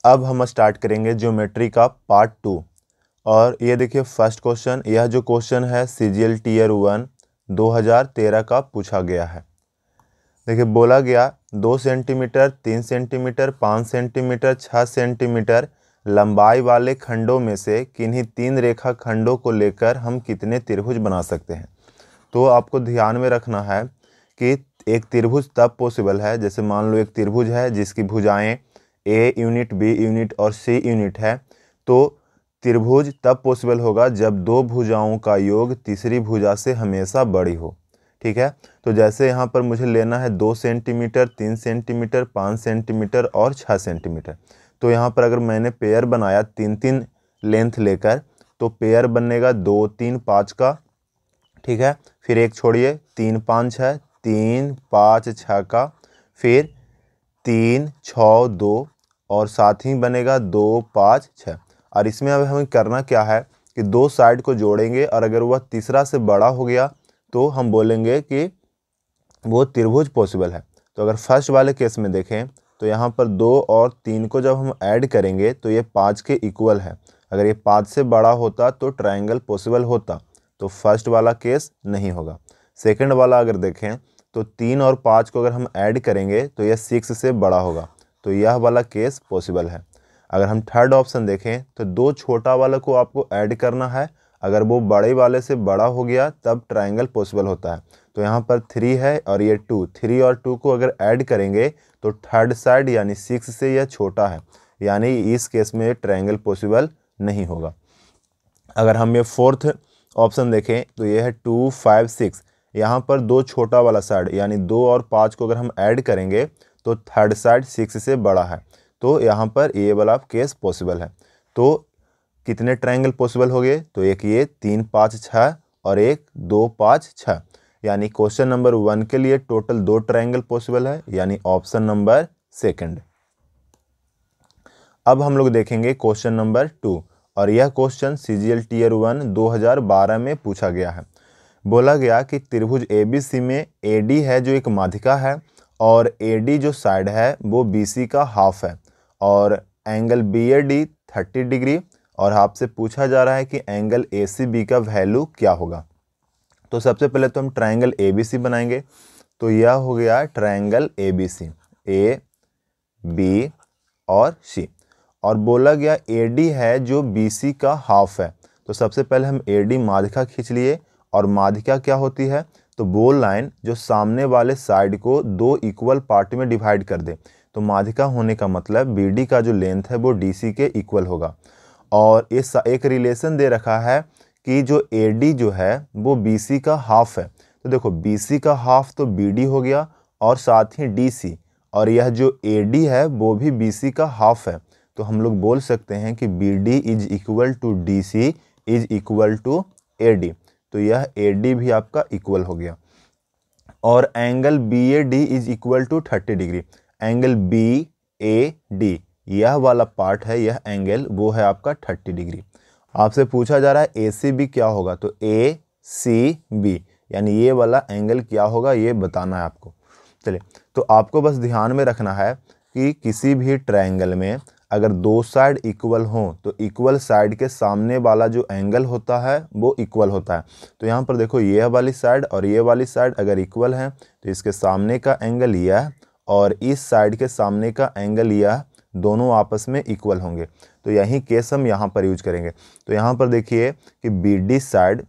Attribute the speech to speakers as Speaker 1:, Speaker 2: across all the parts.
Speaker 1: अब हम स्टार्ट करेंगे ज्योमेट्री का पार्ट 2। और ये देखिए फर्स्ट क्वेश्चन, यह जो क्वेश्चन है CGL Tier 1 2013 का पूछा गया है। देखिए बोला गया 2 सेंटीमीटर, 3 सेंटीमीटर, 5 सेंटीमीटर, 6 सेंटीमीटर लंबाई वाले खंडों में से किन्हीं 3 रेखा खंडों को लेकर हम कितने त्रिभुज बना सकते हैं। तो आपको ध्यान में रखना है कि एक त्रिभुज तब पॉसिबल है, जैसे मान लो एक त्रिभुज है जिसकी भुजाएं A यूनिट, B यूनिट और C यूनिट है, तो त्रिभुज तब पॉसिबल होगा जब दो भुजाओं का योग तीसरी भुजा से हमेशा बड़ी हो। ठीक है, तो जैसे यहाँ पर मुझे लेना है 2 सेंटीमीटर, 3 सेंटीमीटर, 5 सेंटीमीटर और 6 सेंटीमीटर। तो यहाँ पर अगर मैंने पेयर बनाया 3-3 लेंथ लेकर, तो पेयर बनेगा 2, 3, 5 का। ठीक है, फिर एक छोड़िए 3, 5, 6, 3, 5, 6 का, फिर 3, 6, 2 और साथ ही बनेगा 2, 5, 6। और इसमें अब हमें करना क्या है कि दो साइड को जोड़ेंगे और अगर वह तीसरा से बड़ा हो गया तो हम बोलेंगे कि वो त्रिभुज पॉसिबल है। तो अगर फर्स्ट वाले केस में देखें तो यहाँ पर 2 और 3 को जब हम ऐड करेंगे तो ये 5 के इक्वल है। अगर ये 5 से बड़ा होता तो ट्रायंगल पॉसिबल होता, तो फर्स्ट वाला केस नहीं होगा। सेकंड वाला अगर देखें तो 3 और 5 को अगर हम ऐड करेंगे तो यह 6 से बड़ा होगा, तो यह वाला केस पॉसिबल है। अगर हम थर्ड ऑप्शन देखें तो 2 छोटा वाला को आपको ऐड करना है, अगर वो बड़े वाले से बड़ा हो गया तब ट्रायंगल पॉसिबल होता है। तो यहाँ पर 3 है और ये 2, 3 और 2 को अगर ऐड करेंगे तो थर्ड साइड यानी 6 से यह छोटा है, यानी इस केस में ट्रायंगल पॉसिबल नहीं होगा। अगर हम ये फोर्थ ऑप्शन देखें तो ये है 2, 5, 6। यहाँ पर 2 छोटा वाला साइड यानी 2 और 5 को अगर हम ऐड करेंगे तो थर्ड साइड 6 से बड़ा है, तो यहाँ पर ये वाला केस पॉसिबल है। तो कितने ट्रायंगल पॉसिबल हो गए, तो एक ये 3, 5, 6 और एक 2, 5, 6, यानी क्वेश्चन नंबर 1 के लिए टोटल 2 ट्रायंगल पॉसिबल है, यानी ऑप्शन नंबर सेकंड। अब हम लोग देखेंगे क्वेश्चन नंबर 2, और यह क्वेश्चन CGL Tier 1 2012 में पूछा गया है। बोला गया कि त्रिभुज ABC में AD है जो एक माध्यिका है और AD जो साइड है वो BC का हाफ है, और एंगल BAD 30 डिग्री, और आपसे पूछा जा रहा है कि एंगल ACB का वैल्यू क्या होगा। तो सबसे पहले तो हम ट्रायंगल ABC बनाएंगे। तो यह हो गया ट्रायंगल ABC, A, B और C, और बोला गया AD है जो BC का हाफ है। तो सबसे पहले हम AD माध्यिका खींच लिए, और माध्यिका क्या होती है, तो वो लाइन जो सामने वाले साइड को 2 इक्वल पार्ट में डिवाइड कर दे। तो माध्यिका होने का मतलब BD का जो लेंथ है वो DC के इक्वल होगा। और इस एक रिलेशन दे रखा है कि जो AD जो है वो BC का हाफ है। तो देखो BC का हाफ तो BD हो गया और साथ ही DC, और यह जो AD है वो भी BC का हाफ है। तो हम लोग बोल सकते हैं कि BD is equal to DC is equal to AD। तो यह AD भी आपका इक्वल हो गया। और angle BAD is equal to 30 degree. Angle BAD यह वाला पार्ट है, यह एंगल वो है आपका 30 डिग्री। आपसे पूछा जा रहा है ACB क्या होगा, तो ACB यानी ये वाला एंगल क्या होगा ये बताना है आपको। चलिए, तो आपको बस ध्यान में रखना है कि किसी भी ट्रायंगल में अगर 2 साइड इक्वल हों तो इक्वल साइड के सामने वाला जो एंगल होता है वो इक्वल होता है। तो यहाँ पर देखो ये वाली साइड और ये वाली साइड अगर इक्वल है तो इसके सामने का एंगल यह और इस साइड के सामने का एंगल यह, दोनों आपस में इक्वल होंगे। तो यही केस हम यहाँ पर यूज करेंगे। तो यहाँ पर देखिए कि BD साइड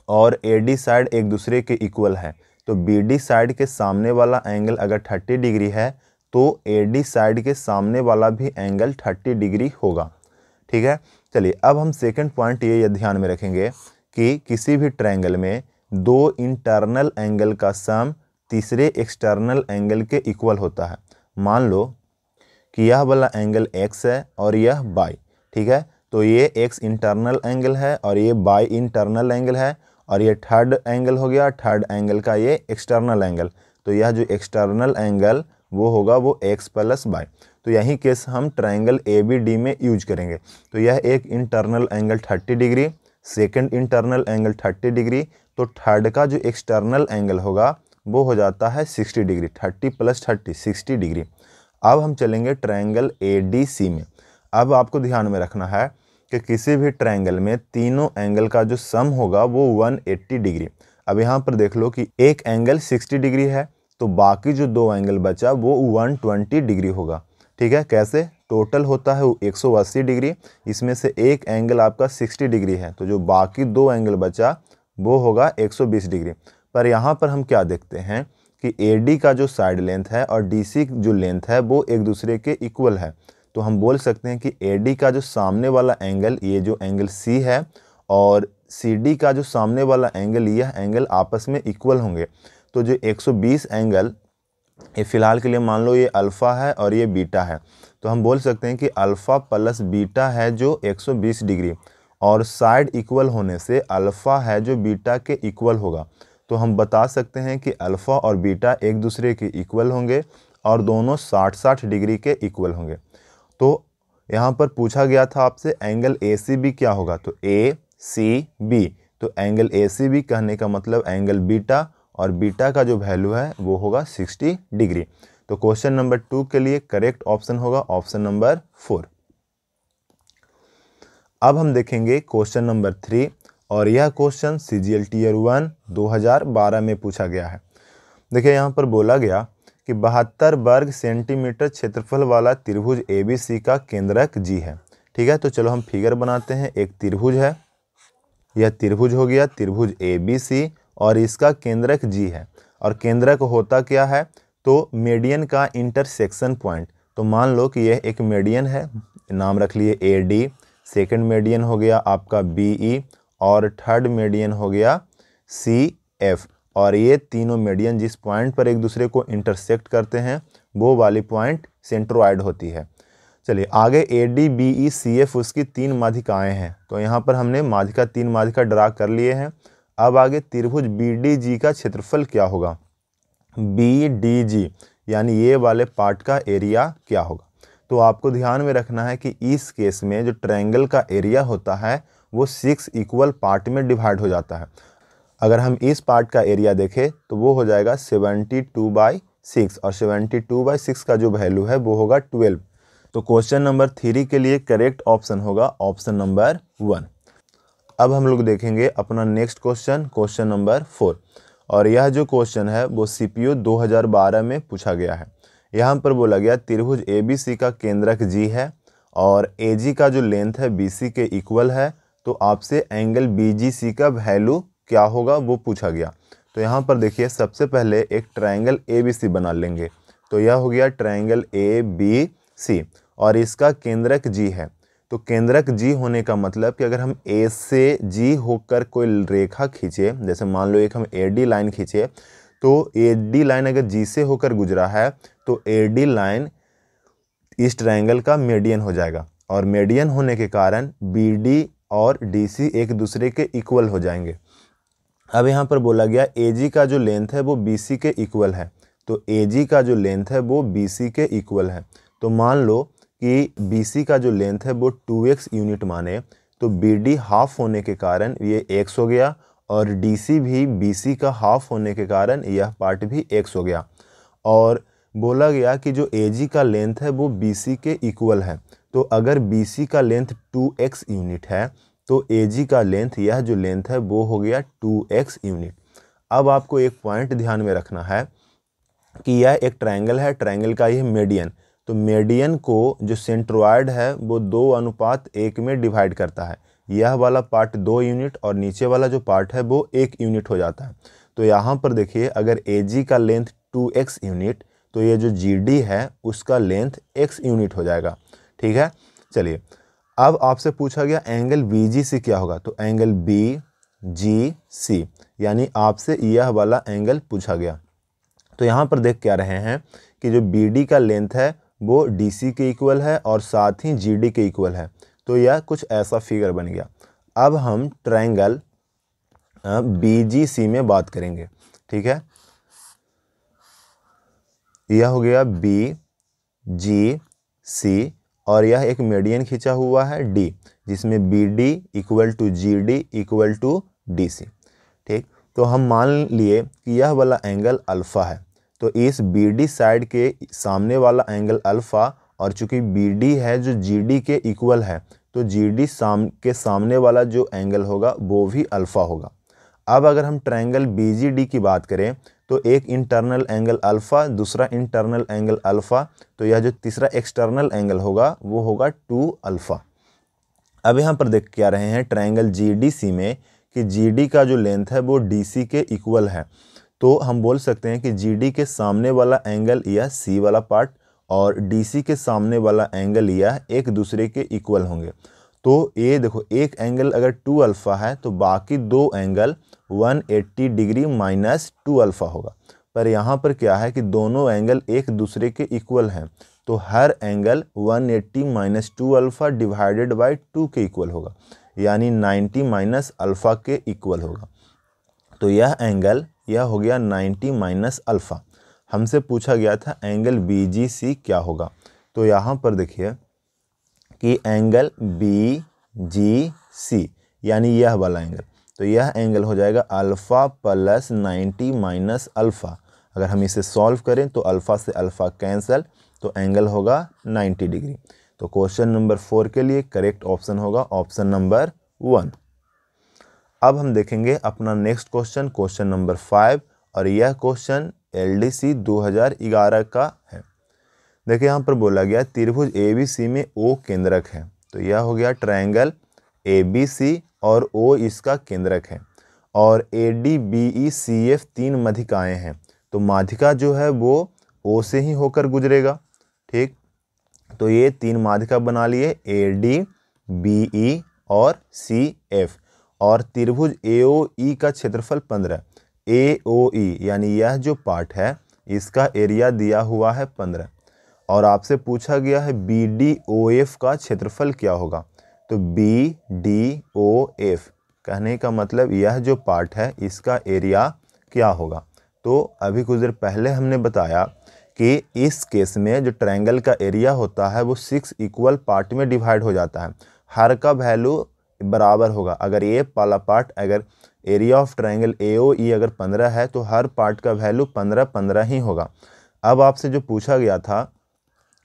Speaker 1: और AD साइड एक दूसरे के इक्वल है। तो BD साइड के सामने वाला एंगल अगर 30 डिग्री है तो AD साइड के सामने वाला भी एंगल 30 डिग्री होगा। ठीक है, चलिए अब हम सेकंड पॉइंट ये ध्यान में रखेंगे कि किसी भी ट्रायंगल में 2 इंटरनल एंगल का सम तीसरे एक्सटर्नल एंगल के इक्वल होता है। मान लो कि यह वाला एंगल X है और यह Y। ठीक है, तो ये X इंटरनल एंगल है और ये Y इंटरनल एंगल है, और ये थर्ड एंगल हो गया, थर्ड एंगल का ये एक्सटर्नल एंगल। तो यह जो एक्सटर्नल एंगल वो होगा वो X + Y। तो यही केस हम ट्रायंगल ABD में यूज करेंगे। तो यह एक internal angle 30 degree, second internal angle 30 degree, तो थर्ड का जो एक्सटर्नल एंगल होगा वो हो जाता है 60 डिग्री। 30 + 30 60 डिग्री। अब हम चलेंगे ट्रायंगल ADC में। अब आपको ध्यान में रखना है कि किसी भी ट्रायंगल में तीनों एंगल का जो सम होगा वो 180 डिग्री। अब यहाँ पर देख लो कि एक एंगल 60 डिग्री है, तो बाकी जो दो एंगल बचा वो 120 डिग्री होगा। ठीक है, कैसे? टोटल होता है वो 180 डिग्री, इसमें से एक एंगल आपका 60 डिग्री है, तो जो बाकी दो एंगल बचा वो होगा 120 डिग्री। पर यहाँ पर हम क्या देखते हैं कि AD का जो साइड लेंथ है और DC जो लेंथ है वो एक दूसरे के इक्वल है। तो हम बोल सकते हैं कि AD का जो सामने वाला एंगल, ये जो एंगल C है, और CD का जो सामने वाला एंगल, यह एंगल आपस में इक्वल होंगे। तो जो 120 एंगल, ये फ़िलहाल के लिए मान लो ये अल्फ़ा है और ये बीटा है, तो हम बोल सकते हैं कि अल्फ़ा प्लस बीटा है जो 120 डिग्री, और साइड इक्वल होने से अल्फ़ा है जो बीटा के इक्वल होगा। तो हम बता सकते हैं कि अल्फ़ा और बीटा एक दूसरे के इक्वल होंगे और दोनों 60-60 डिग्री के इक्वल होंगे। तो यहाँ पर पूछा गया था आपसे एंगल ACB क्या होगा, तो ACB, तो एंगल ACB कहने का मतलब एंगल बीटा, और बीटा का जो वैल्यू है वो होगा 60 डिग्री। तो क्वेश्चन नंबर 2 के लिए करेक्ट ऑप्शन होगा ऑप्शन नंबर 4। अब हम देखेंगे क्वेश्चन नंबर 3, और यह क्वेश्चन CGL Tier 1 2012 में पूछा गया है। देखिए यहाँ पर बोला गया कि 72 वर्ग सेंटीमीटर क्षेत्रफल वाला त्रिभुज ABC का केंद्रक G है। ठीक है, तो चलो हम फिगर बनाते हैं। एक त्रिभुज है, यह त्रिभुज हो गया त्रिभुज ABC, और इसका केंद्रक G है। और केंद्रक होता क्या है, तो मीडियन का इंटरसेक्शन पॉइंट। तो मान लो कि यह एक मीडियन है, नाम रख लिए AD, सेकंड मीडियन हो गया आपका BE, और थर्ड मीडियन हो गया CF। और ये तीनों मीडियन जिस पॉइंट पर एक दूसरे को इंटरसेक्ट करते हैं वो वाली पॉइंट सेंट्रोइड होती है। चलिए आगे AD BE CF उसकी तीन माध्यिकाएं हैं, तो यहाँ पर हमने माध्यिका तीन माध्यिका ड्रा कर लिए हैं। अब आगे त्रिभुज BDG का क्षेत्रफल क्या होगा, BDG यानी ये वाले पार्ट का एरिया क्या होगा। तो आपको ध्यान में रखना है कि इस केस में जो ट्रायंगल का एरिया होता है वो 6 इक्वल पार्ट में डिवाइड हो जाता है। अगर हम इस पार्ट का एरिया देखें तो वो हो जाएगा 72/6, और 72/6 का जो वैल्यू है वो होगा 12। तो क्वेश्चन नंबर 3 के लिए करेक्ट ऑप्शन होगा ऑप्शन नंबर 1। अब हम लोग देखेंगे अपना नेक्स्ट क्वेश्चन, क्वेश्चन नंबर 4, और यह जो क्वेश्चन है वो CPU 2012 में पूछा गया है। यहाँ पर बोला गया त्रिभुज ABC का केंद्रक G है और AG का जो लेंथ है BC के इक्वल है, तो आपसे एंगल BGC का वैल्यू क्या होगा वो पूछा गया। तो यहाँ पर देखिए सबसे पहले एक ट्रायंगल ABC बना लेंगे। तो यह हो गया ट्रायंगल ABC, और इसका केंद्रक G है। तो केंद्रक G होने का मतलब कि अगर हम A से G होकर कोई रेखा खींचे, जैसे मान लो एक हम AD लाइन खींचे, तो AD लाइन अगर G से होकर गुजरा है तो AD लाइन इस ट्रायंगल का मीडियन हो जाएगा, और मीडियन होने के कारण BD और DC एक दूसरे के इक्वल हो जाएंगे। अब यहाँ पर बोला गया AG का जो लेंथ है वो BC के इक्वल है, तो AG का जो लेंथ है वो BC के इक्वल है। तो मान लो कि BC का जो लेंथ है वो 2x यूनिट माने, तो BD हाफ होने के कारण ये x हो गया, और DC भी BC का हाफ होने के कारण यह पार्ट भी x हो गया। और बोला गया कि जो AG का लेंथ है वो BC के इक्वल है, तो अगर BC का लेंथ 2x यूनिट है तो AG का लेंथ, यह जो लेंथ है वो हो गया 2x यूनिट। अब आपको एक पॉइंट ध्यान में रखना है कि यह एक ट्रायंगल है, ट्रायंगल का यह मीडियन, तो मीडियन को जो सेंट्रोइड है वो 2:1 में डिवाइड करता है। यह वाला पार्ट 2 यूनिट और नीचे वाला जो पार्ट है वो 1 यूनिट हो जाता है। तो यहाँ पर देखिए अगर AG का लेंथ 2x यूनिट, तो ये जो GD है उसका लेंथ x यूनिट हो जाएगा। ठीक है, चलिए अब आपसे पूछा गया एंगल BGC क्या होगा, तो एंगल BGC यानी आपसे यह वाला एंगल पूछा गया। तो यहाँ पर देख क्या रहे हैं कि जो BD का लेंथ है वो DC के इक्वल है और साथ ही GD के इक्वल है, तो यह कुछ ऐसा फिगर बन गया। अब हम ट्रायंगल BGC में बात करेंगे। ठीक है, यह हो गया BGC, और यह एक मीडियन खींचा हुआ है D, जिसमें BD equal to GD equal to DC। ठीक, तो हम मान लिए कि यह वाला एंगल अल्फ़ा है, तो इस BD साइड के सामने वाला एंगल अल्फ़ा, और चूंकि BD है जो GD के इक्वल है, तो GD के सामने वाला जो एंगल होगा वो भी अल्फ़ा होगा। अब अगर हम ट्रायंगल BGD की बात करें तो एक इंटरनल एंगल अल्फ़ा, दूसरा इंटरनल एंगल अल्फ़ा, तो यह जो तीसरा एक्सटर्नल एंगल होगा वो होगा 2 अल्फ़ा। अब यहाँ पर देख क्या रहे हैं ट्रायंगल GDC में कि GD का जो लेंथ है वो DC के इक्वल है, तो हम बोल सकते हैं कि GD के सामने वाला एंगल यह C वाला पार्ट और DC के सामने वाला एंगल यह एक दूसरे के इक्वल होंगे। तो ये देखो एक एंगल अगर 2 अल्फ़ा है तो बाकी दो एंगल 180 डिग्री माइनस 2 अल्फ़ा होगा। पर यहाँ पर क्या है कि दोनों एंगल एक दूसरे के इक्वल हैं, तो हर angle 180 minus 2 alpha divided by 2 के इक्वल होगा, यानी 90 माइनस अल्फ़ा के इक्वल होगा। तो यह एंगल यह हो गया 90 माइनस अल्फ़ा। हमसे पूछा गया था एंगल BGC क्या होगा, तो यहाँ पर देखिए कि एंगल BGC यानी यह वाला एंगल, तो यह एंगल हो जाएगा अल्फ़ा प्लस 90 माइनस अल्फ़ा। अगर हम इसे सॉल्व करें तो अल्फ़ा से अल्फ़ा कैंसल, तो एंगल होगा 90 डिग्री। तो क्वेश्चन नंबर 4 के लिए करेक्ट ऑप्शन होगा ऑप्शन नंबर 1। अब हम देखेंगे अपना नेक्स्ट क्वेश्चन, क्वेश्चन नंबर 5, और यह क्वेश्चन LDC 2011 का है। देखिए यहाँ पर बोला गया त्रिभुज ABC में O केंद्रक है, तो यह हो गया ट्रायंगल ABC और O इसका केंद्रक है, और ADBECF 3 माध्यिकाएँ हैं, तो माध्यिका जो है वो O से ही होकर गुजरेगा। ठीक, तो ये 3 माध्यिका बना लिए ADBE और CF, और त्रिभुज AOE का क्षेत्रफल 15। AOE यानी यह जो पार्ट है इसका एरिया दिया हुआ है 15, और आपसे पूछा गया है BDOF का क्षेत्रफल क्या होगा, तो BDOF कहने का मतलब यह जो पार्ट है इसका एरिया क्या होगा। तो अभी कुछ देर पहले हमने बताया कि इस केस में जो ट्रायंगल का एरिया होता है वो 6 इक्वल पार्ट में डिवाइड हो जाता है, हर का वैल्यू बराबर होगा। अगर ये वाला पार्ट, अगर एरिया ऑफ ट्रायंगल AOE अगर 15 है तो हर पार्ट का वैल्यू 15 ही होगा। अब आपसे जो पूछा गया था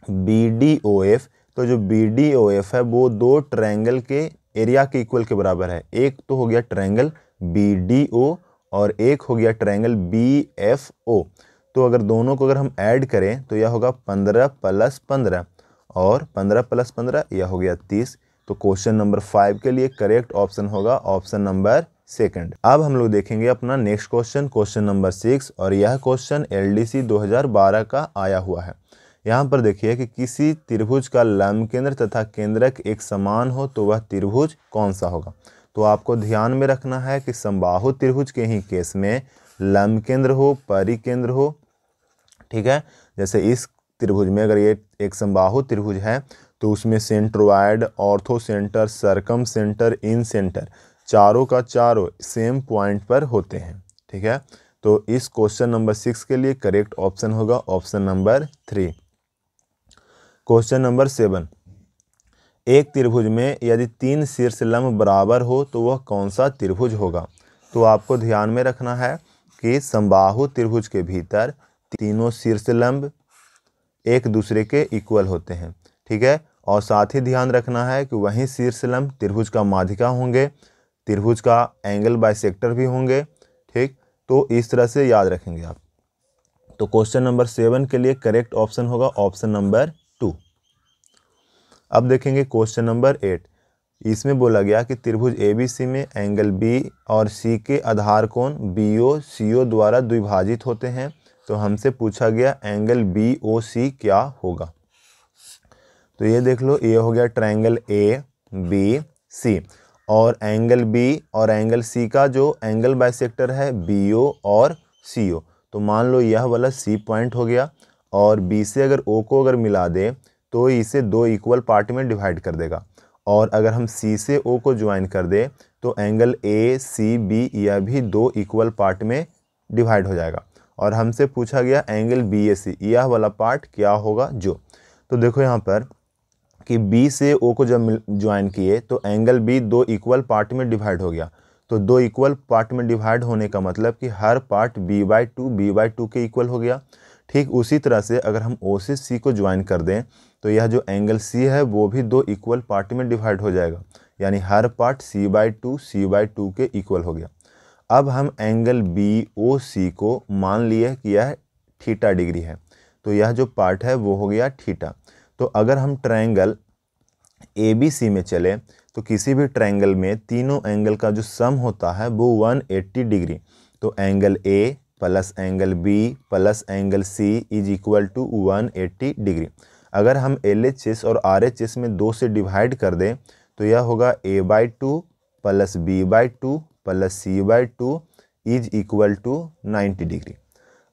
Speaker 1: BDOF, तो जो BDOF है वो दो ट्रायंगल के एरिया के इक्वल के बराबर है। एक तो हो गया ट्रायंगल BDO और एक हो गया ट्रायंगल BFO। तो अगर दोनों को अगर हम ऐड करें तो यह होगा 15 प्लस 15, और 15 प्लस 15 यह हो गया 30। तो क्वेश्चन नंबर 5 के लिए करेक्ट ऑप्शन होगा ऑप्शन नंबर 2। अब हम लोग देखेंगे अपना नेक्स्ट क्वेश्चन, क्वेश्चन नंबर 6, और यह क्वेश्चन LDC 2012 का आया हुआ है। यहाँ पर देखिए कि किसी त्रिभुज का लंब केंद्र तथा केंद्रक एक समान हो तो वह त्रिभुज कौन सा होगा। तो आपको ध्यान में रखना है कि समबाहु त्रिभुज के ही केस में लंब केंद्र हो, परिकेंद्र हो। ठीक है, जैसे इस त्रिभुज में अगर ये एक समबाहु त्रिभुज है तो उसमें सेंट्रोइड, ऑर्थो सेंटर, सरकम सेंटर, इन सेंटर चारों का चारों सेम पॉइंट पर होते हैं। ठीक है, तो इस क्वेश्चन नंबर 6 के लिए करेक्ट ऑप्शन होगा ऑप्शन नंबर 3। क्वेश्चन नंबर 7, एक त्रिभुज में यदि 3 शीर्ष लंब बराबर हो तो वह कौन सा त्रिभुज होगा। तो आपको ध्यान में रखना है कि समबाहु त्रिभुज के भीतर तीनों शीर्ष लंब एक दूसरे के इक्वल होते हैं। ठीक है, और साथ ही ध्यान रखना है कि वहीं शीर्ष लंब त्रिभुज का माध्यिका होंगे, त्रिभुज का एंगल बाइसेक्टर भी होंगे। ठीक, तो इस तरह से याद रखेंगे आप। तो क्वेश्चन नंबर 7 के लिए करेक्ट ऑप्शन होगा ऑप्शन नंबर 2। अब देखेंगे क्वेश्चन नंबर 8। इसमें बोला गया कि त्रिभुज ABC में एंगल B और C के आधार कोण BO CO द्वारा द्विभाजित होते हैं, तो हमसे पूछा गया एंगल BOC क्या होगा। तो ये देख लो, ये हो गया ट्रायंगल ABC, और एंगल B और एंगल C का जो एंगल बाइसेक्टर है BO और CO, तो मान लो यह वाला C पॉइंट हो गया, और B से अगर O को अगर मिला दे तो इसे 2 इक्वल पार्ट में डिवाइड कर देगा, और अगर हम C से O को ज्वाइन कर दे तो एंगल ACB यह भी 2 इक्वल पार्ट में डिवाइड हो जाएगा। और हमसे पूछा गया एंगल BAC, यह वाला पार्ट क्या होगा जो। तो देखो यहाँ पर कि B से O को जब ज्वाइन किए तो एंगल B 2 इक्वल पार्ट में डिवाइड हो गया। तो 2 इक्वल पार्ट में डिवाइड होने का मतलब कि हर पार्ट B/2 के इक्वल हो गया। ठीक उसी तरह से अगर हम O से C को ज्वाइन कर दें तो यह जो एंगल C है वो भी दो इक्वल पार्ट में डिवाइड हो जाएगा, यानी हर पार्ट C/2 के इक्वल हो गया। अब हम एंगल BOC को मान लिए कि यह थीटा डिग्री है, तो यह जो पार्ट है वो हो गया थीटा। तो अगर हम ट्रायंगल ABC में चले तो किसी भी ट्रायंगल में तीनों एंगल का जो सम होता है वो 180 डिग्री। तो angle A plus angle B plus angle C is equal to 180 degree. अगर हम LHS और RHS में 2 से डिवाइड कर दें तो यह होगा A/2 plus B/2 plus C/2 is equal to 90 degree.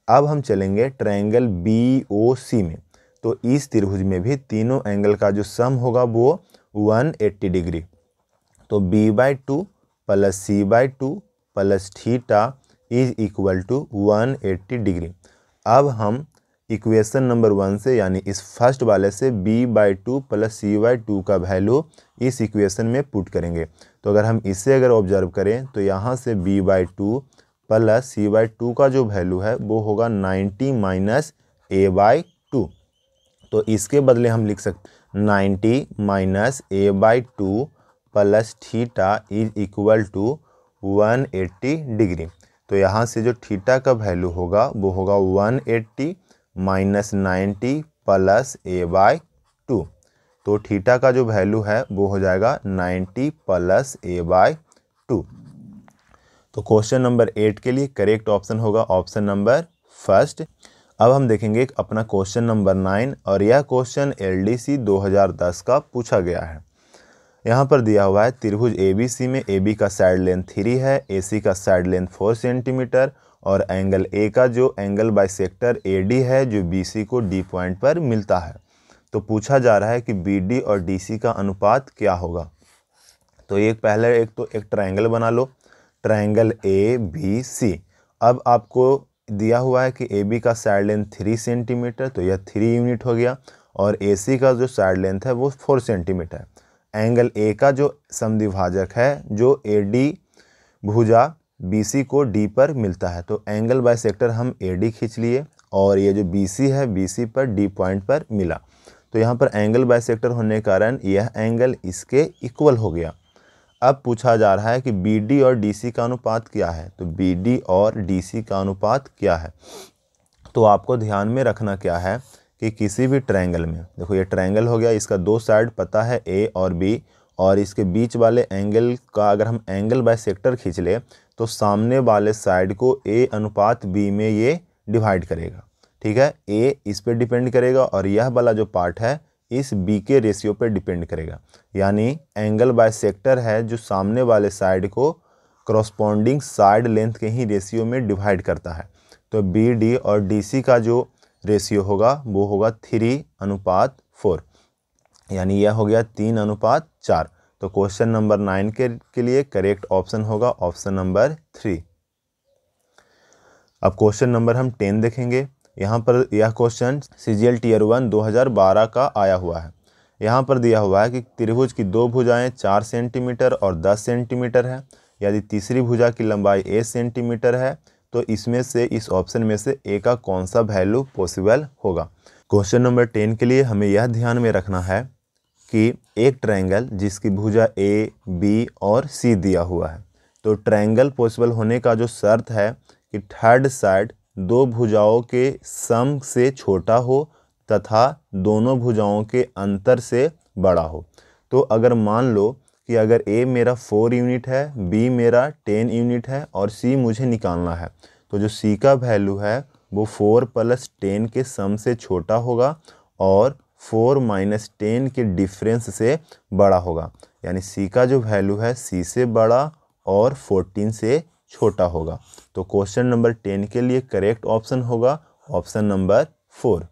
Speaker 1: अब हम चलेंगे ट्रायंगल BOC में, तो इस त्रिभुज में भी तीनों एंगल का जो सम होगा वो 180 डिग्री। तो B/2 plus C/2 plus theta is equal to 180 degree. अब हम इक्वेशन नंबर 1 से यानी इस फर्स्ट वाले से B/2 प्लस C/2 का वैल्यू इस इक्वेशन में पुट करेंगे। तो अगर हम इसे अगर ऑब्जर्व करें तो यहाँ से B/2 प्लस C/2 का जो वैल्यू है वो होगा 90 माइनस A/2। तो इसके बदले हम लिख सकते 90 minus A/2 plus theta is equal to 180 degree. तो यहाँ से जो थीटा का वैल्यू होगा वो होगा 180 माइनस 90 प्लस A/2। तो थीटा का जो वैल्यू है वो हो जाएगा 90 प्लस A/2। तो क्वेश्चन नंबर 8 के लिए करेक्ट ऑप्शन होगा ऑप्शन नंबर फर्स्ट। अब हम देखेंगे अपना क्वेश्चन नंबर 9 और यह क्वेश्चन LDC 2010 का पूछा गया है। यहाँ पर दिया हुआ है त्रिभुज ABC में AB का साइड लेंथ 3 है, AC का साइड लेंथ 4 सेंटीमीटर और एंगल A का जो एंगल बाइसेक्टर AD है जो BC को D पॉइंट पर मिलता है। तो पूछा जा रहा है कि BD और DC का अनुपात क्या होगा। तो एक ट्रायंगल बना लो, ट्रायंगल ABC। अब आपको दिया हुआ है कि AB का साइड लेंथ 3 सेंटीमीटर, तो यह 3 यूनिट हो गया और AC का जो साइड लेंथ है वो 4 सेंटीमीटर है। एंगल A का जो समद्विभाजक है जो AD भुजा BC को D पर मिलता है, तो एंगल बाइसेक्टर हम AD खींच लिए और ये जो BC है BC पर D पॉइंट पर मिला। तो यहाँ पर एंगल बाइसेक्टर होने के कारण यह एंगल इसके इक्वल हो गया। अब पूछा जा रहा है कि BD और DC का अनुपात क्या है। तो BD और DC का अनुपात क्या है, तो आपको ध्यान में रखना क्या है कि किसी भी ट्रायंगल में, देखो ये ट्रायंगल हो गया, इसका दो साइड पता है A और B और इसके बीच वाले एंगल का अगर हम एंगल बाइसेक्टर खींच ले तो सामने वाले साइड को A अनुपात B में ये डिवाइड करेगा। ठीक है, A इस पे डिपेंड करेगा और यह वाला जो पार्ट है इस B के रेशियो पे डिपेंड करेगा। यानी एंगल बाइसेक्टर है जो सामने वाले साइड को करस्पॉन्डिंग साइड लेंथ के ही रेशियो में डिवाइड करता है। तो BD और DC का जो रेशियो होगा वो होगा 3:4, यानी यह हो गया 3:4। तो क्वेश्चन नंबर 9 के लिए करेक्ट ऑप्शन होगा ऑप्शन नंबर 3। अब क्वेश्चन नंबर हम 10 देखेंगे। यहाँ पर यह क्वेश्चन CGL Tier 1 2012 का आया हुआ है। यहाँ पर दिया हुआ है कि त्रिभुज की दो भुजाएं 4 सेंटीमीटर और 10 सेंटीमीटर है। यदि तीसरी भुजा की लंबाई 8 सेंटीमीटर है तो इसमें से इस ऑप्शन में से A का कौन सा वैल्यू पॉसिबल होगा। क्वेश्चन नंबर 10 के लिए हमें यह ध्यान में रखना है कि एक ट्रायंगल जिसकी भुजा A, B और C दिया हुआ है, तो ट्रायंगल पॉसिबल होने का जो शर्त है कि थर्ड साइड दो भुजाओं के सम से छोटा हो तथा दोनों भुजाओं के अंतर से बड़ा हो। तो अगर मान लो कि अगर A मेरा 4 यूनिट है, B मेरा 10 यूनिट है और C मुझे निकालना है, तो जो C का वैल्यू है वो 4 + 10 के सम से छोटा होगा और 4 - 10 के डिफरेंस से बड़ा होगा। यानी C का जो वैल्यू है C से बड़ा और 14 से छोटा होगा। तो क्वेश्चन नंबर 10 के लिए करेक्ट ऑप्शन होगा ऑप्शन नंबर 4।